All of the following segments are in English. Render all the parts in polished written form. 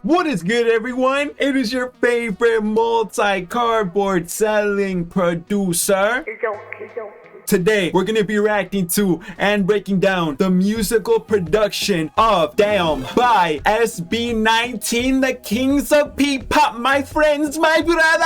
What is good, everyone? It is your favorite multi-cardboard selling producer, Izoki. Today, we're gonna be reacting to and breaking down the musical production of Damn by SB19, the kings of P-pop, my friends, my brother.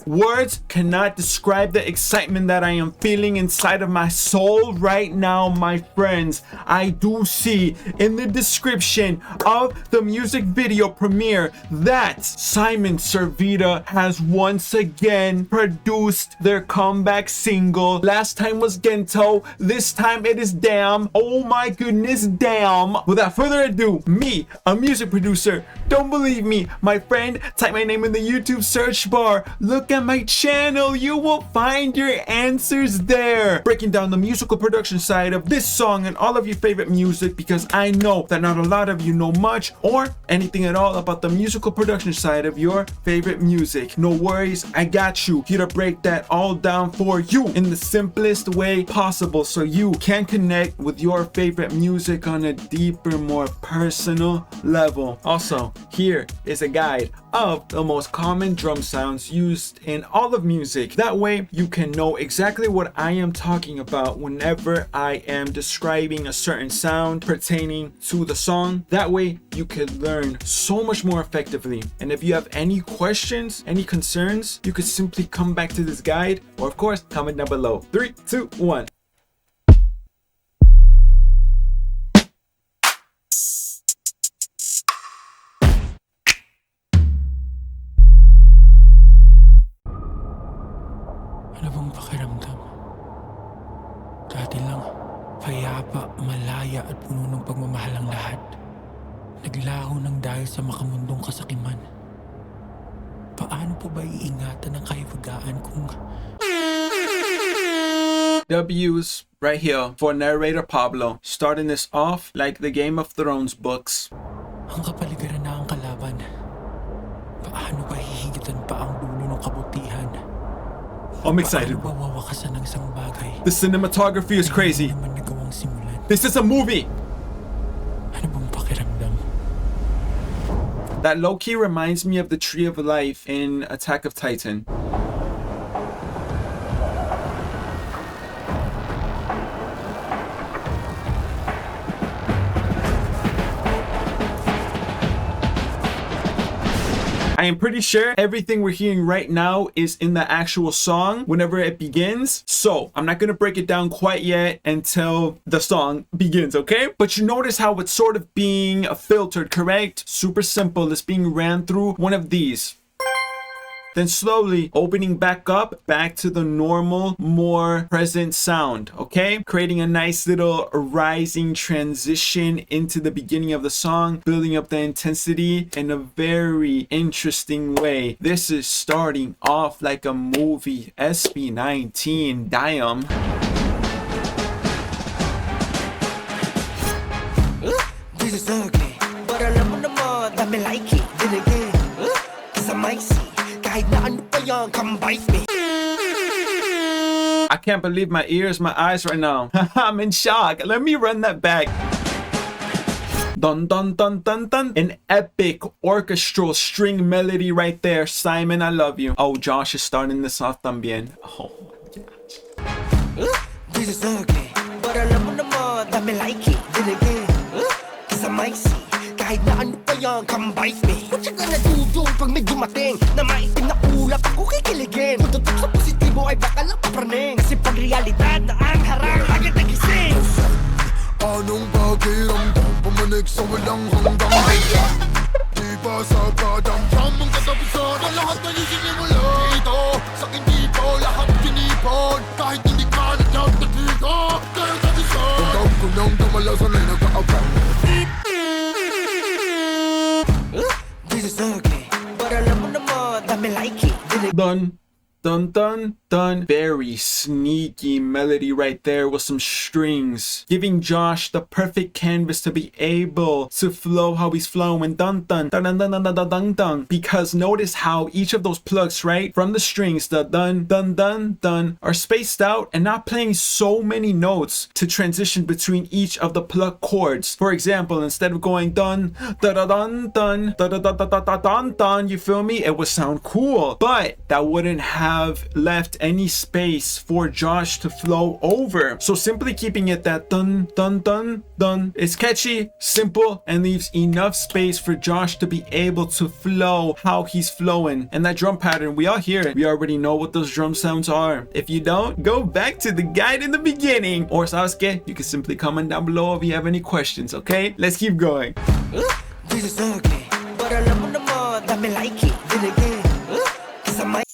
Words cannot describe the excitement that I am feeling inside of my soul right now, my friends. I do see in the description of the music video premiere that Simon Servita has once again produced their comeback single. Last time was Gento, this time it is Damn. Oh my goodness, Damn. Without further ado, me, a music producer, don't believe me, my friend, type my name in the YouTube search bar. Look at my channel, you will find your answers there. Breaking down the musical production side of this song and all of your favorite music, because I know that not a lot of you know much or anything at all about the musical production side of your favorite music. No worries, I got you here to break that all down for you in the simplest way possible, so you can connect with your favorite music on a deeper, more personal level. Also, here is a guide of the most common drum sounds used in all of music. That way you can know exactly what I am talking about whenever I am describing a certain sound pertaining to the song. That way you can learn so much more effectively. And if you have any questions, any concerns, you could simply come back to this guide, or of course comment down below. 3, 2, 1. Ano bang pakiramdam? Dati lang, payapa, malaya at puno ng pagmamahal ang lahat. Naglaho ng dahil sa makamundong kasakiman. Paano po ba iingatan ang kaibagaan kung... W's right here for narrator Pablo, starting this off like the Game of Thrones books. Ang kapaligiran na ang kalaban. Paano ba hihigitan pa ang dulo ng kabutihan? I'm excited. The cinematography is crazy. This is a movie. That low-key reminds me of the Tree of Life in Attack of Titan. I am pretty sure everything we're hearing right now is in the actual song whenever it begins. So I'm not going to break it down quite yet until the song begins, okay? But you notice how it's sort of being filtered, correct? Super simple. It's being ran through one of these. Then slowly opening back up, back to the normal, more present sound, okay? Creating a nice little rising transition into the beginning of the song, building up the intensity in a very interesting way. This is starting off like a movie. SB19, Damn. This is ugly, but alam mo naman, dami like it, then again, cause I might see. I can't believe my ears, my eyes right now. I'm in shock. Let me run that back. Dun dun dun dun dun. An epic orchestral string melody right there. Simon, I love you. Oh, Josh is starting this off también. Oh, yeah. This is ugly, but alam mo naman, dami like it, then again, cause I might see. Kahit na ano pa yan, come bite me. What you gonna do doon pag may dumating na maitim na ulap ako kikiligin? Kung tutok sa positibo ay baka lang papraning. Kasi pag realidad na ang harang agad nagising. Anong pakiramdam pamanig sa walang hanggang hanggang? Di ba sa kadamdam ang katapusan ang lahat na isinimula ito? Sa hindi po lahat tinipon kahit hindi ka nagdagdagiga. Dahil sa isa hanggang ko nang dumalasan ay nagkaabang. This is ugly, but alam mo naman, dami like it. Dun dun dun dun. Very sneaky melody right there with some strings, giving Josh the perfect canvas to be able to flow how he's flowing. Dun dun dun dun dun dun dun dun dun. Because notice how each of those plugs, right, from the strings, the dun dun dun dun, are spaced out and not playing so many notes to transition between each of the plug chords. For example, instead of going dun da da dun dun da da da da da da dun dun, you feel me? It would sound cool, but that wouldn't have left any space for Josh to flow over. So simply keeping it that dun dun dun dun is catchy, simple, and leaves enough space for Josh to be able to flow how he's flowing. And that drum pattern, we all hear it. We already know what those drum sounds are. If you don't, go back to the guide in the beginning. Or Sasuke, you can simply comment down below if you have any questions, okay? Let's keep going. This is ugly, but alam mo naman, dami like it. Then again, cause I might.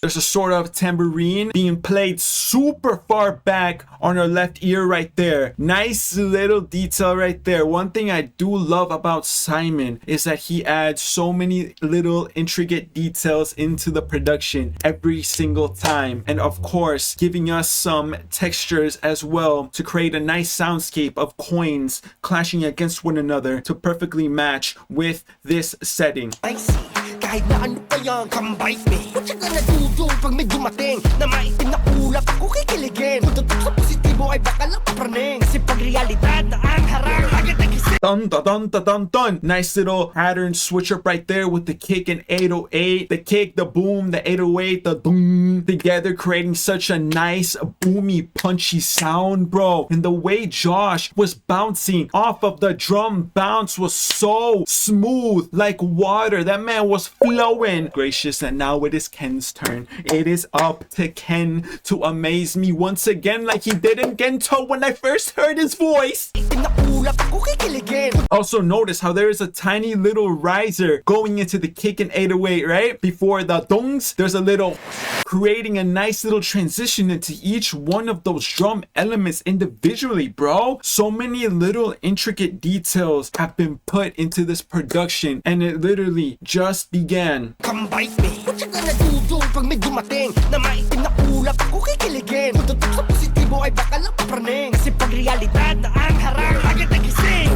There's a sort of tambourine being played super far back on our left ear right there. Nice little detail right there. One thing I do love about Simon is that he adds so many little intricate details into the production every single time. And of course, giving us some textures as well to create a nice soundscape of coins clashing against one another to perfectly match with this setting. I see, kahit na ano pa yan, come bite me. What you gonna do pag may dumating na maitim na ulap ako kikiligin? Kung tutok sa positibo ay baka lang papraning. Kasi pag realidad na ang harang, agad nagising. Dun dun dun dun dun dun. Nice little pattern switch up right there with the kick and 808. The kick, the boom, the 808, the boom together, creating such a nice boomy punchy sound, bro. And the way Josh was bouncing off of the drum bounce was so smooth like water. That man was flowing. Gracious, and now it is Ken's turn. It is up to Ken to amaze me once again like he did in Gento when I first heard his voice. Itim na ulap ako kikiligin. Also notice how there is a tiny little riser going into the kick and 808, right? Before the dongs, there's a little, creating a nice little transition into each one of those drum elements individually, bro. So many little intricate details have been put into this production, and it literally just began. Come bite me. What you gonna do pag may dumating na maitim na ulap ako kikiligin? Kung tutok sa positibo ay baka lang papraning. Kasi pag realidad na ang harang, agad nagising.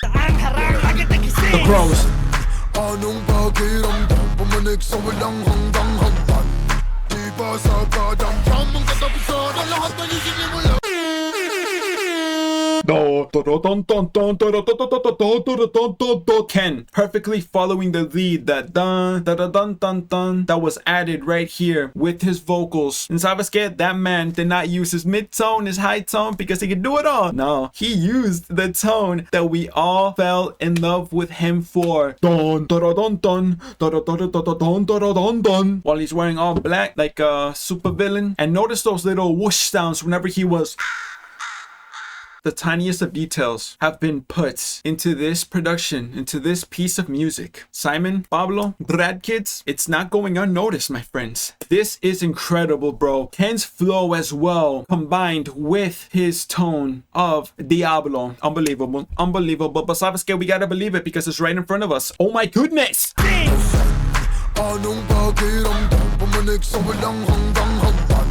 Na ang harang, agad nagising. The crows. Anong pakiramdam? Pumanik sa walang hanggang hagdan. Di ba sa kadamdam ang katapusan ang lahat na isinimula? Ken perfectly following the lead, that dun dun dun dun dun that was added right here with his vocals. And Sasuke, that man did not use his mid-tone, his high tone, because he could do it all. No, he used the tone that we all fell in love with him for. Dun dun dun dun dun dun dun dun dun dun, while he's wearing all black like a super villain. And notice those little whoosh sounds whenever he was. The tiniest of details have been put into this production, into this piece of music. Simon, Pablo, Brad kids, it's not going unnoticed, my friends. This is incredible, bro. Ken's flow as well, combined with his tone of Diablo. Unbelievable, unbelievable. But Sasuke, we gotta believe it because it's right in front of us. Oh my goodness! Anong pakiramdam? Pumanik sa walang hanggang hagdan.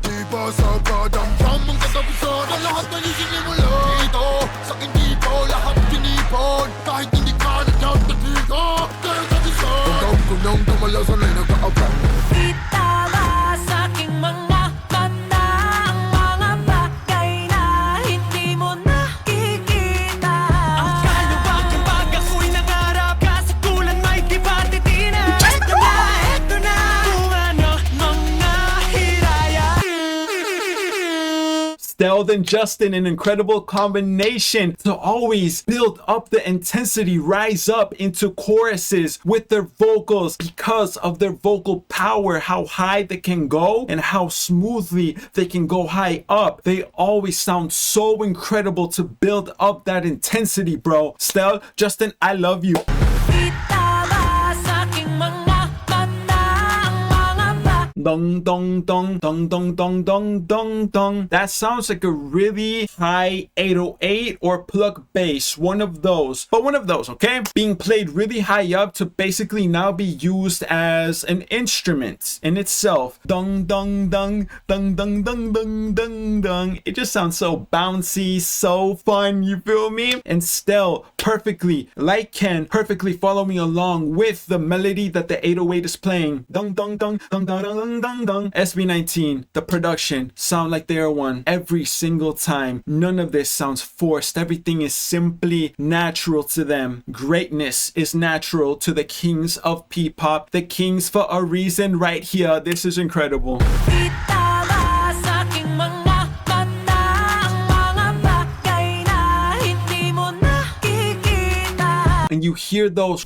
Di ba sa kadamdam ang katapusan ang lahat na isinimula? Dito, sa hindi po lahat tinipon. Kahit hindi ka nagtatagika, kaya kagisan. Hanggang ko nang tumalasan ay nag-aabang. Di tama sa aking mga mata ang mga bagay na hindi mo nakikita. Ang kaluwag ang pag ako'y nangarap, kasatulan may di ba titina. Eto na, kung ano mga hiraya. Steld and Justin, an incredible combination to always build up the intensity, rise up into choruses with their vocals because of their vocal power, how high they can go and how smoothly they can go high up. They always sound so incredible to build up that intensity, bro. Steld, Justin, I love you. Di tama sa aking mga mata ang mga dong dong dong dong dong dong dong dong dong. That sounds like a really high 808 or plug bass, one of those, okay, being played really high up to basically now be used as an instrument in itself. Dong dong dong dong dong dong dong dong dong. It just sounds so bouncy, so fun, you feel me? And still perfectly, like Ken, perfectly following along with the melody that the 808 is playing. Dong dong dong dong dong dong dong dong. SB19, the production sound like they are one every single time. None of this sounds forced. Everything is simply natural to them. Greatness is natural to the kings of P-pop, the kings for a reason right here. This is incredible. Kita ba sa aking mga mata ang mga bagay na hindi mo nakikita? And you hear those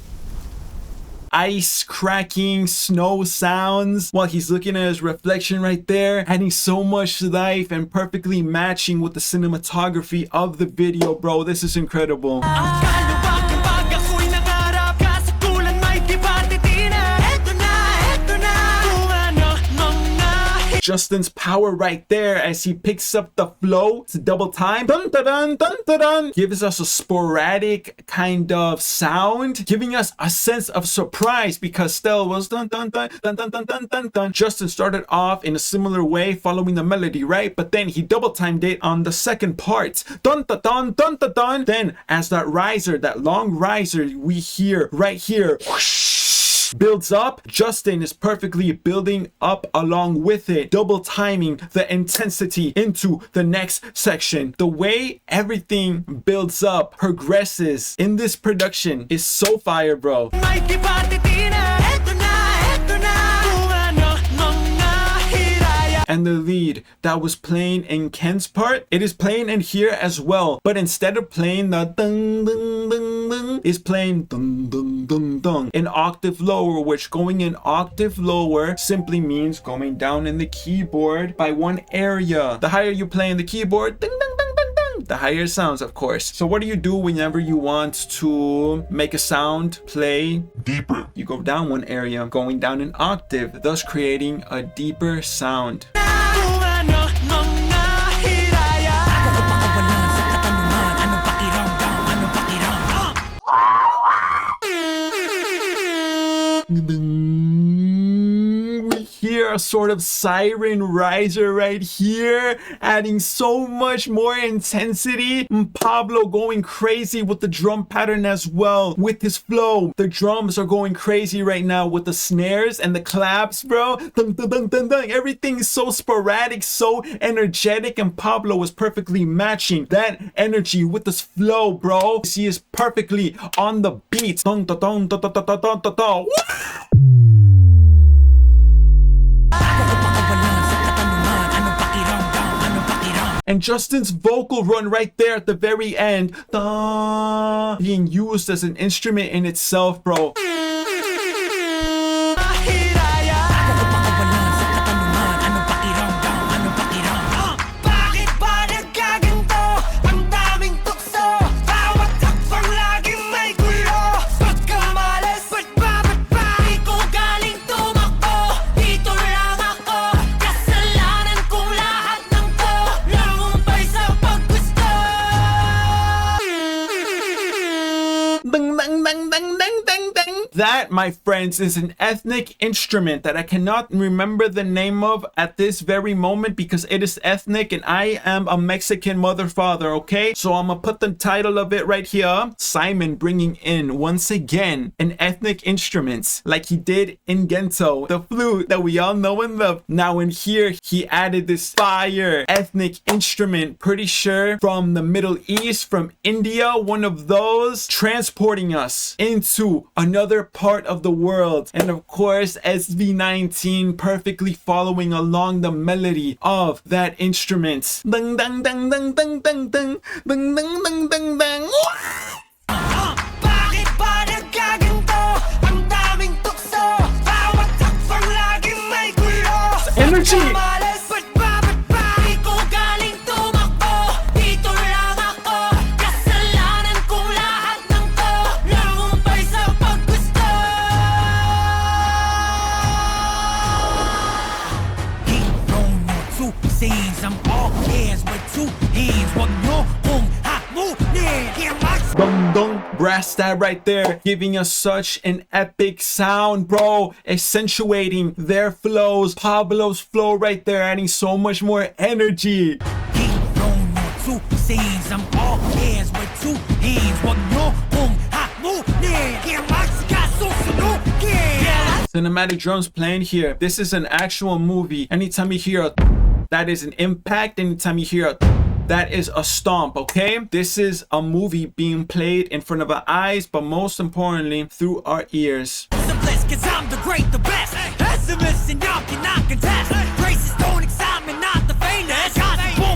ice cracking snow sounds while he's looking at his reflection right there, adding so much life and perfectly matching with the cinematography of the video, bro. This is incredible. Ang kaluwag ng pag ako'y nangarap, kasatulan may di ba titina? Eto na, kung ano mang nahihirap. Justin's power right there as he picks up the flow to double time. Dun dun dun dun dun. Gives us a sporadic kind of sound, giving us a sense of surprise because Stell was dun dun dun dun dun dun dun dun dun. Justin started off in a similar way following the melody, right? But then he double timed it on the second part. Dun dun dun dun dun dun. Then as that riser, that long riser we hear right here, builds up, Justin is perfectly building up along with it, double timing the intensity into the next section. The way everything builds up, progresses in this production is so fire, bro. May di ba titina? Eto na, kung ano mang nahihirap. And the lead that was playing in Ken's part, it is playing in here as well. But instead of playing the dun dun dun dun, is playing dun dun dun dun, an octave lower, which going an octave lower simply means going down in the keyboard by one area. The higher you play in the keyboard, ding ding ding ding ding, the higher it sounds, of course. So what do you do whenever you want to make a sound play deeper? You go down one area, going down an octave, thus creating a deeper sound. Kung ano mang nahihirap. Ako pakawalan sa katanungan, anong pakiramdam, anong pakiramdam? We hear a sort of siren riser right here, adding so much more intensity. Pablo going crazy with the drum pattern as well, with his flow. The drums are going crazy right now with the snares and the claps, bro. Dun, dun, dun, dun, dun. Everything is so sporadic, so energetic, and Pablo is perfectly matching that energy with this flow, bro. He is perfectly on the beat. Dun, dun, dun, dun, dun, dun, dun, dun, dun, dun. And Justin's vocal run right there at the very end, being used as an instrument in itself, bro. Bakit ba nagkaganto? Ang daming tukso, bawat takbang laging may gulo. Pagkamalas, ba't ba? Di ko galing tumakbo, dito lang ako. Kasalanan ko lahat ng to, langumpay sa paggusto. Dang, dang, dang, dang, dang, dang, dang. That, my friends, is an ethnic instrument that I cannot remember the name of at this very moment because it is ethnic and I am a Mexican mother father, okay? So I'm gonna put the title of it right here. Simon bringing in, once again, an ethnic instrument like he did in Gento, the flute that we all know and love. Now in here, he added this fire ethnic instrument, pretty sure from the Middle East, from India, one of those, transporting us into another part of the world. And of course, SB19 perfectly following along the melody of that instrument. Dang dang dang dang dang dang dang dang dang dang dang dang. Bakit ba nagkaganto? Ang daming tukso, bawat takbang laging may gulo. Energy! Pagkamalas, ba't ba? Di ko galing tumakbo, dito lang ako. Kasalanan ko lahat ng to, langumpay sa paggusto. brass stab right there, giving us such an epic sound, bro, accentuating their flows. Pablo's flow right there, adding so much more energy. Two scenes, I'm all hands with two hands. Wag nyo kung hamunin. Kaya magsikaso-sunod. Cinematic drums playing here. This is an actual movie. Anytime you hear a that is an impact. Anytime you hear a that is a stomp, okay? This is a movie being played in front of our eyes, but most importantly, through our ears. Cause I'm the great, the best. Pessimists and y'all cannot contest. Graces don't excite me, not the famous.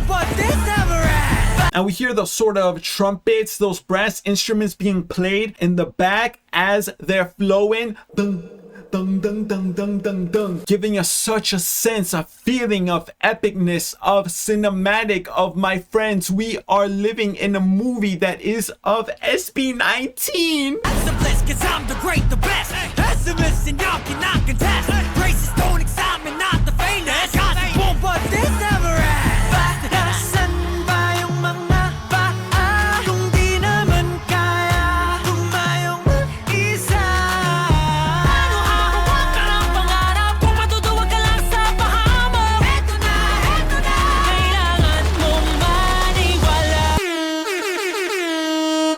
But this never ends. And we hear the sort of trumpets, those brass instruments being played in the back as they're flowing. Dun, dun, dun, dun, dun, dun, dun, giving us such a sense, a feeling of epicness, of cinematic, of my friends. We are living in a movie that is of SB19. Cause I'm the great, the best. Pessimists and y'all cannot contest. Graces don't excite me, not the famous. But this never ends. Saan ba yung mga paa kung di naman kaya tumayong mag-isa? Ano hawak ka ng pangarap kung matutuwag ka lang sa pahamok? Eto na, kailangan mong maniwala.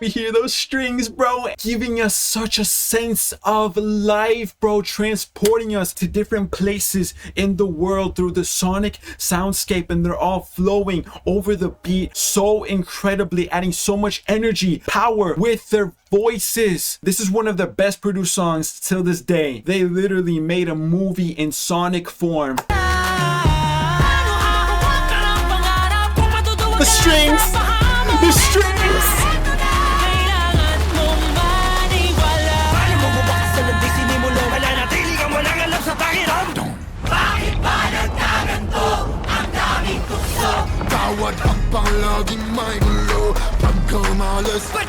We hear those strings, bro, giving us such a sense of life, bro, transporting us to different places in the world through the sonic soundscape, and they're all flowing over the beat so incredibly, adding so much energy, power with their voices. This is one of the best produced songs till this day. They literally made a movie in sonic form. The strings, the strings. Bawat hakbang laging may gulo pagkamalas. Ba't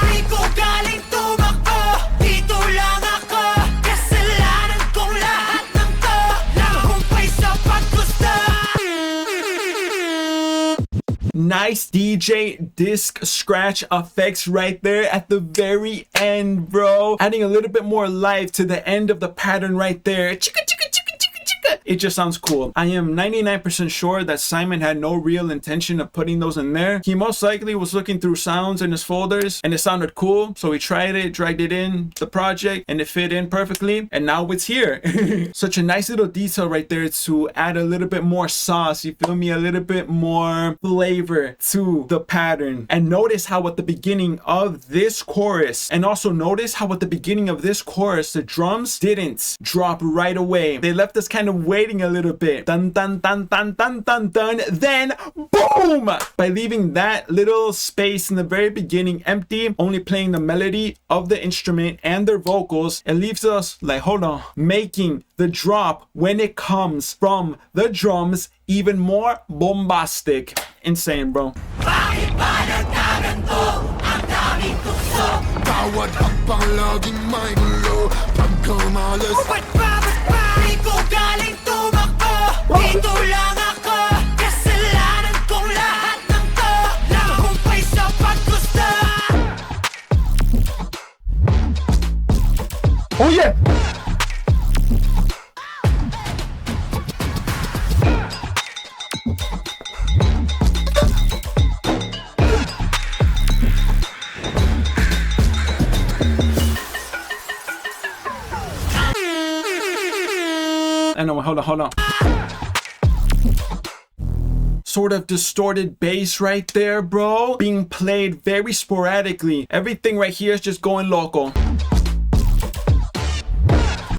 di ko galing tumakbo? Dito lang ako. Kasalanan kong lahat ng to. Nahumpay sa paggusto. Nice DJ disc scratch effects right there at the very end, bro. Adding a little bit more life to the end of the pattern right there. Chicka, chicka, chicka, chicka, chicka. It just sounds cool. I am 99% sure that Simon had no real intention of putting those in there. He most likely was looking through sounds in his folders and it sounded cool, so he tried it, dragged it in the project, and it fit in perfectly, and now it's here. Such a nice little detail right there to add a little bit more sauce, you feel me, a little bit more flavor to the pattern. And notice how at the beginning of this chorus, and also notice how at the beginning of this chorus, the drums didn't drop right away. They left us kind of waiting a little bit. Dun dun dun dun dun dun dun. Then boom! By leaving that little space in the very beginning empty, only playing the melody of the instrument and their vocals, it leaves us like, hold on, making the drop when it comes from the drums even more bombastic. Insane, bro. Bakit ba nagkaganto ang daming tukso? Bawat hakbang laging may gulo pagkamalas. Ba't di ko galing tumakbo? Dito lang ako. Kasalanan kong lahat ng to. Nahumpay sa paggusto. Oh yeah! I know, hold on. Sort of distorted bass right there, bro. Being played very sporadically. Everything right here is just going local.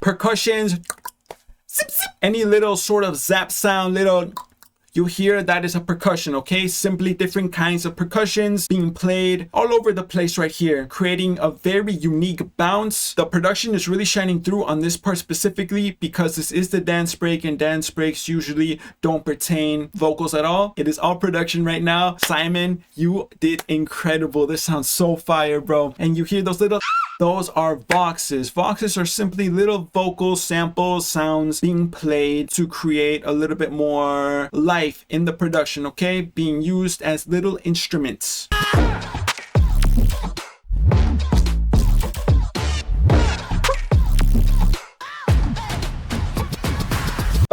Percussions. Zip, zip. Any little sort of zap sound, little... You hear that is a percussion, okay? Simply different kinds of percussions being played all over the place right here, creating a very unique bounce. The production is really shining through on this part specifically because this is the dance break, and dance breaks usually don't pertain vocals at all. It is all production right now. Simon, you did incredible. This sounds so fire, bro. And you hear those little... Those are voxes. Voxes are simply little vocal samples, sounds being played to create a little bit more life in the production, okay? Being used as little instruments.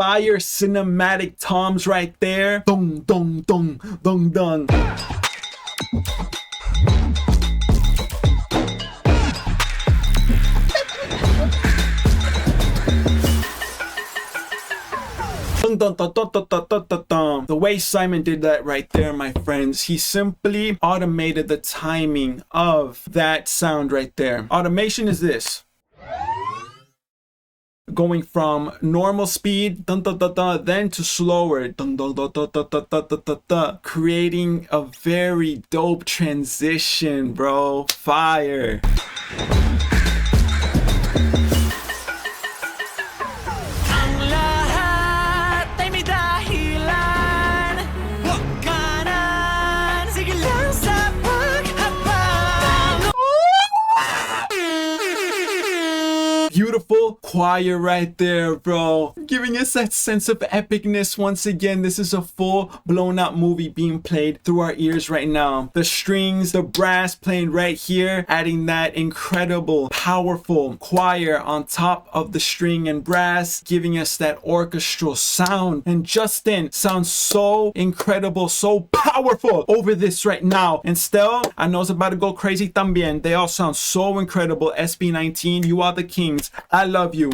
fire cinematic toms right there. Dong, dong, dong, dong, dong. The way Simon did that right there, my friends, he simply automated the timing of that sound right there. Automation is this. Going from normal speed, then to slower, creating a very dope transition, bro. Fire. Beautiful choir right there, bro. Giving us that sense of epicness once again. This is a full blown out movie being played through our ears right now. The strings, the brass playing right here, adding that incredible, powerful choir on top of the string and brass, giving us that orchestral sound. And Justin sounds so incredible, so powerful over this right now. And still, I know it's about to go crazy también. They all sound so incredible. SB19, you are the kings. I love you.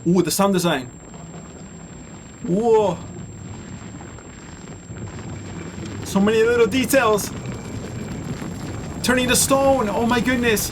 Ooh, the sound design. Whoa. So many little details. Turning to stone. Oh my goodness.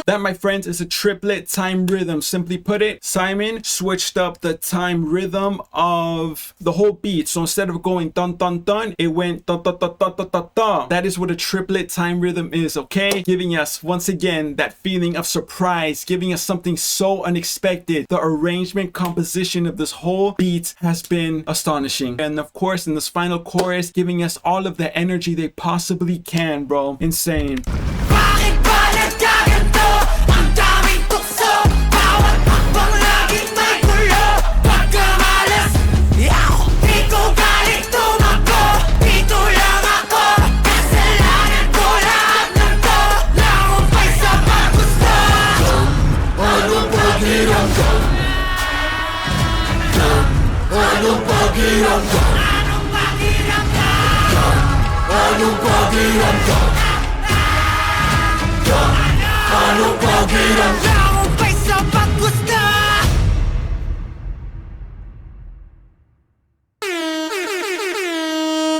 That, my friends, is a triplet time rhythm. Simply put it, Simon switched up the time rhythm of the whole beat. So instead of going dun dun dun, it went dun dun dun dun dun dun dun. That is what a triplet time rhythm is, okay? Giving us, once again, that feeling of surprise, giving us something so unexpected. The arrangement, composition of this whole beat has been astonishing. And of course, in this final chorus, giving us all of the energy they possibly can, bro. Insane.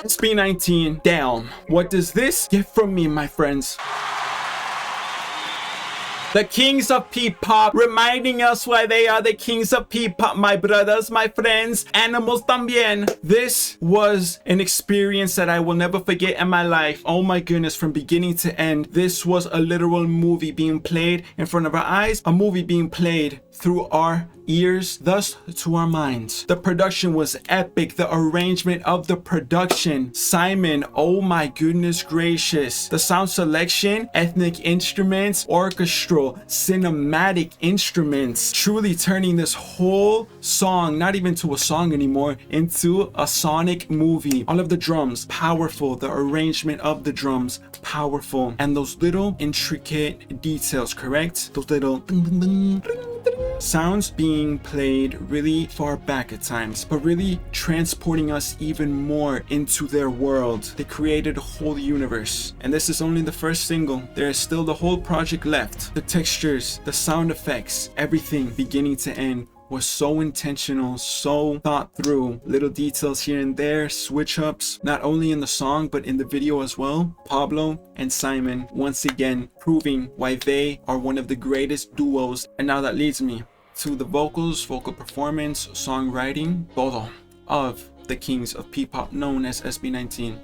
SB19 down. What does this get from me, my friends? The kings of P-pop, reminding us why they are the kings of P-pop, my brothers, my friends, animals también. This was an experience that I will never forget in my life. Oh my goodness, from beginning to end, this was a literal movie being played in front of our eyes, a movie being played through our ears, thus to our minds. The production was epic. The arrangement of the production, Simon, oh my goodness gracious. The sound selection, ethnic instruments, orchestral, cinematic instruments, truly turning this whole song, not even to a song anymore, into a sonic movie. All of the drums, powerful. The arrangement of the drums, powerful. And those little intricate details, correct? Those little sounds being played really far back at times, but really transporting us even more into their world. They created a whole universe, and this is only the first single. There is still the whole project left. The textures, the sound effects, everything beginning to end was so intentional, so thought through. Little details here and there, switch ups, not only in the song but in the video as well. Pablo and Simon once again proving why they are one of the greatest duos. And now that leads me to the vocals, vocal performance, songwriting, todo of the kings of P-pop known as SB19.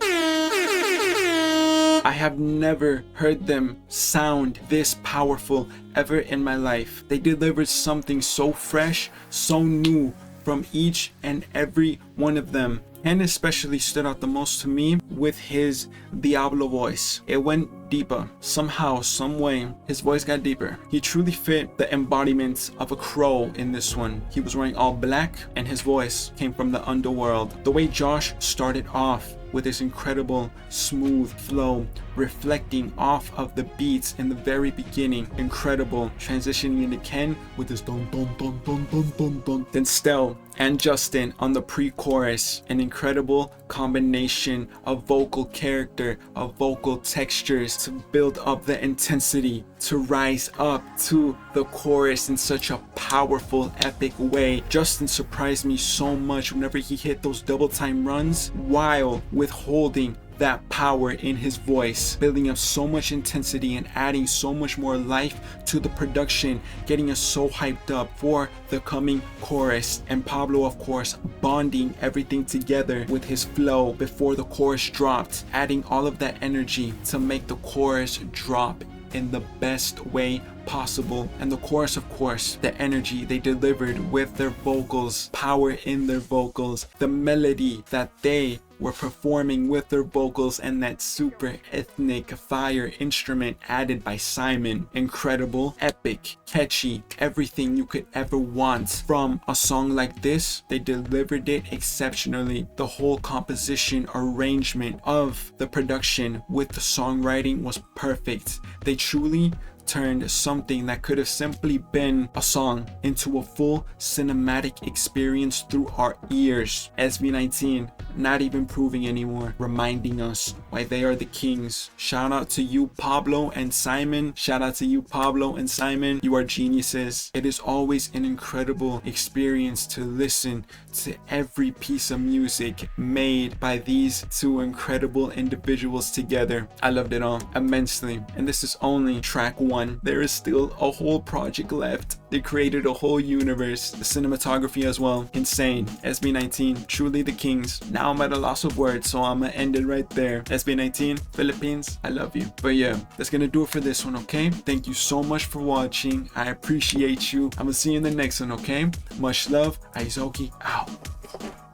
I have never heard them sound this powerful ever in my life. They delivered something so fresh, so new from each and every one of them. And especially stood out the most to me with his Diablo voice. It went deeper. Somehow, some way, his voice got deeper. He truly fit the embodiment of a crow in this one. He was wearing all black and his voice came from the underworld. The way Josh started off with his incredible smooth flow, reflecting off of the beats in the very beginning. Incredible. Transitioning into Ken with his dun dun dun dun dun dun dun. Then Stell and Justin on the pre-chorus. An incredible combination of vocal character, of vocal textures to build up the intensity, to rise up to the chorus in such a powerful, epic way. Justin surprised me so much whenever he hit those double time runs while withholding that power in his voice, building up so much intensity and adding so much more life to the production, getting us so hyped up for the coming chorus. And Pablo, of course, bonding everything together with his flow before the chorus dropped, adding all of that energy to make the chorus drop in the best way possible. And the chorus, of course, the energy they delivered with their vocals, power in their vocals, the melody that they were performing with their vocals, and that super ethnic fire instrument added by Simon. Incredible, epic, catchy, everything you could ever want from a song like this. They delivered it exceptionally. The whole composition, arrangement of the production with the songwriting was perfect. They truly turned something that could have simply been a song into a full cinematic experience through our ears. SB19 not even proving anymore, reminding us why they are the kings. Shout out to you, Pablo and Simon. Shout out to you, Pablo and Simon. You are geniuses. It is always an incredible experience to listen to every piece of music made by these two incredible individuals together. I loved it all immensely. And this is only track 1. There is still a whole project left. They created a whole universe. The cinematography as well. Insane. SB19, truly the kings. Now I'm at a loss of words, so I'm gonna end it right there. SB19, Philippines, I love you. But yeah, that's gonna do it for this one, okay? Thank you so much for watching. I appreciate you. I'm gonna see you in the next one, okay? Much love. Izoki out.